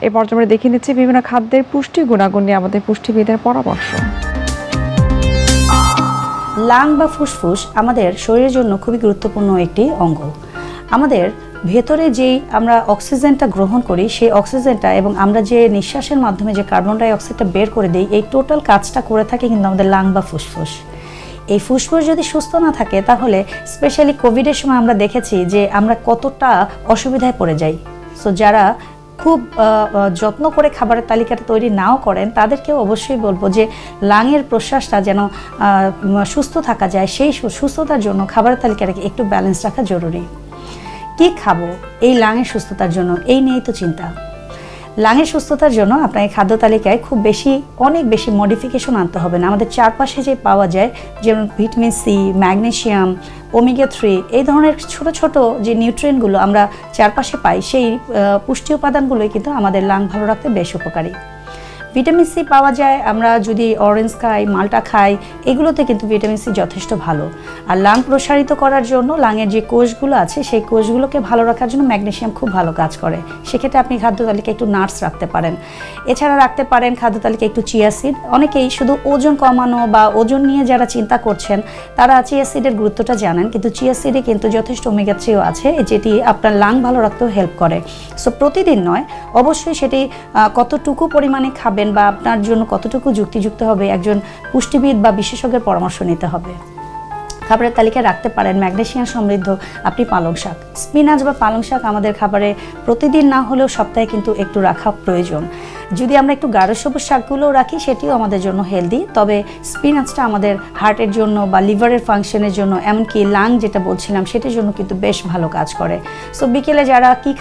এই পর্যায়ে আমরা দেখে নিচ্ছি বিভিন্ন খাদ্যের পুষ্টি গুণাগুণ নিয়ে আমাদের পুষ্টিবিদের পরামর্শ। লাং বা ফুসফুস আমাদের শরীরের জন্য খুবই গুরুত্বপূর্ণ একটি অঙ্গ। আমাদের ভেতরে যেই আমরা অক্সিজেনটা গ্রহণ করি সেই অক্সিজেনটা এবং আমরা যে নিঃশ্বাসের মাধ্যমে যে কার্বন ডাই অক্সাইডটা বের করে দিই, এই টোটাল কাজটা করে থাকে কিন্তু আমাদের লাং বা ফুসফুস। এই ফুসফুস যদি সুস্থ না থাকে তাহলে স্পেশালি কোভিডের সময় আমরা দেখেছি যে আমরা কতটা অসুবিধায় পড়ে যাই। সো যারা খুব যত্ন করে খাবারের তালিকাটা তৈরি নাও করেন তাদেরকেও অবশ্যই বলবো যে লাংয়ের প্রশ্বাসটা যেন সুস্থ থাকা যায়, সেই সুস্থতার জন্য খাবারের তালিকাটাকে একটু ব্যালেন্স রাখা জরুরি। কী খাবো এই লাংয়ের সুস্থতার জন্য, এই নিয়েই তো চিন্তা। লাংয়ের সুস্থতার জন্য আপনাকে খাদ্য তালিকায় খুব অনেক বেশি মডিফিকেশন আনতে হবে না। আমাদের চারপাশে যে পাওয়া যায় যেমন ভিটামিন সি, ম্যাগনেসিয়াম, ওমেগা 3 এই ধরনের ছোট ছোট যে নিউট্রিয়েন্টগুলো আমরা চারপাশে পাই সেই পুষ্টি উপাদানগুলোই কিন্তু আমাদের লাং ভালো রাখতে বেশ উপকারী। ভিটামিন সি পাওয়া যায় আমরা যদি অরেঞ্জ খাই, মাল্টা খাই, এগুলোতে কিন্তু ভিটামিন সি যথেষ্ট ভালো। আর লাং প্রসারিত করার জন্য লাংয়ের যে কোষগুলো আছে সেই কোষগুলোকে ভালো রাখার জন্য ম্যাগনেসিয়াম খুব ভালো কাজ করে। সেক্ষেত্রে আপনি খাদ্য তালিকায় একটু নাটস রাখতে পারেন। এছাড়া রাখতে পারেন খাদ্য তালিকায় একটু চিয়া সিড। অনেকেই শুধু ওজন কমানো বা ওজন নিয়ে যারা চিন্তা করছেন তারা চিয়া সিডের গুরুত্বটা জানেন, কিন্তু চিয়া সিডে কিন্তু যথেষ্ট ওমেগা 3 আছে যেটি আপনার লাং ভালো রাখতেও হেল্প করে। সো প্রতিদিন নয়, অবশ্যই সেটি কতটুকু পরিমাণে খাবেন বা আপনার জন্য কতটুকু যুক্তিযুক্ত হবে একজন পুষ্টিবিদ বা বিশেষজ্ঞের পরামর্শ নিতে হবে। খাবারের তালিকায় রাখতে পারেন ম্যাগনেসিয়াম সমৃদ্ধ আপনি পালং শাক, স্পিনাচ বা পালং শাক আমাদের খাবারে প্রতিদিন না হলেও সপ্তাহে কিন্তু একটু রাখা প্রয়োজন। যদি আমরা একটু গাঢ় সবুজ শাকগুলোও রাখি সেটিও আমাদের জন্য হেলদি, তবে স্পিনাচটা আমাদের হার্টের জন্য বা লিভারের ফাংশনের জন্য, এমনকি লাং যেটা বলছিলাম সেটার জন্য কিন্তু বেশ ভালো কাজ করে। সো বিকেলে যারা কি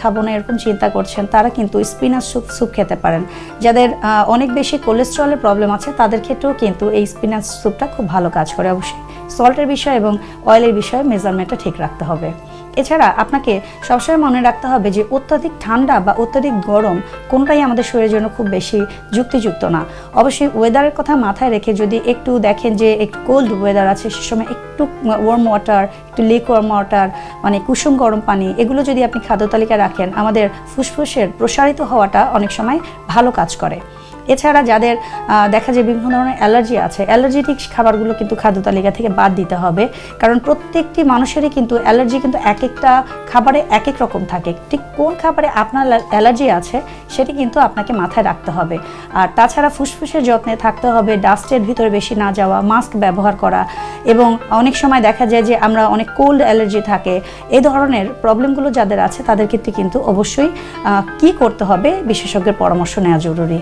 খাবো না এরকম চিন্তা করছেন তারা কিন্তু স্পিনাচ স্যুপ খেতে পারেন। যাদের অনেক বেশি কোলেস্ট্রলের প্রবলেম আছে তাদের ক্ষেত্রেও কিন্তু এই স্পিনাচ স্যুপটা খুব ভালো কাজ করে। অবশ্যই সল্টের বিষয় এবং অয়েলের বিষয়ে মেজারমেন্টটা ঠিক রাখতে হবে। এছাড়া আপনাকে সবসময় মনে রাখতে হবে যে অত্যাধিক ঠান্ডা বা অত্যাধিক গরম কোনটাই আমাদের শরীরের জন্য খুব বেশি যুক্তিযুক্ত না। অবশ্যই ওয়েদারের কথা মাথায় রেখে যদি একটু দেখেন যে একটু কোল্ড ওয়েদার আছে সে সময় একটু ওয়ার্ম ওয়াটার, একটু লিকওয়ার্ম ওয়াটার মানে কুসুম গরম পানি এগুলো যদি আপনি খাদ্য তালিকায় রাখেন আমাদের ফুসফুসের প্রসারিত হওয়াটা অনেক সময় ভালো কাজ করে। এছাড়া যাদের দেখা যায় বিভিন্ন ধরনের অ্যালার্জি আছে, অ্যালার্জেটিক খাবারগুলো কিন্তু খাদ্য তালিকা থেকে বাদ দিতে হবে, কারণ প্রত্যেকটি মানুষেরই কিন্তু অ্যালার্জি কিন্তু এক একটা খাবারে এক এক রকম থাকে। ঠিক কোন খাবারে আপনার অ্যালার্জি আছে সেটি কিন্তু আপনাকে মাথায় রাখতে হবে। আর তাছাড়া ফুসফুসের যত্নে থাকতে হবে, ডাস্টের ভিতরে বেশি না যাওয়া, মাস্ক ব্যবহার করা, এবং অনেক সময় দেখা যায় যে আমরা অনেক কোল্ড অ্যালার্জি থাকে, এই ধরনের প্রবলেমগুলো যাদের আছে তাদের ক্ষেত্রে কিন্তু অবশ্যই কি করতে হবে বিশেষজ্ঞের পরামর্শ নেওয়া জরুরি।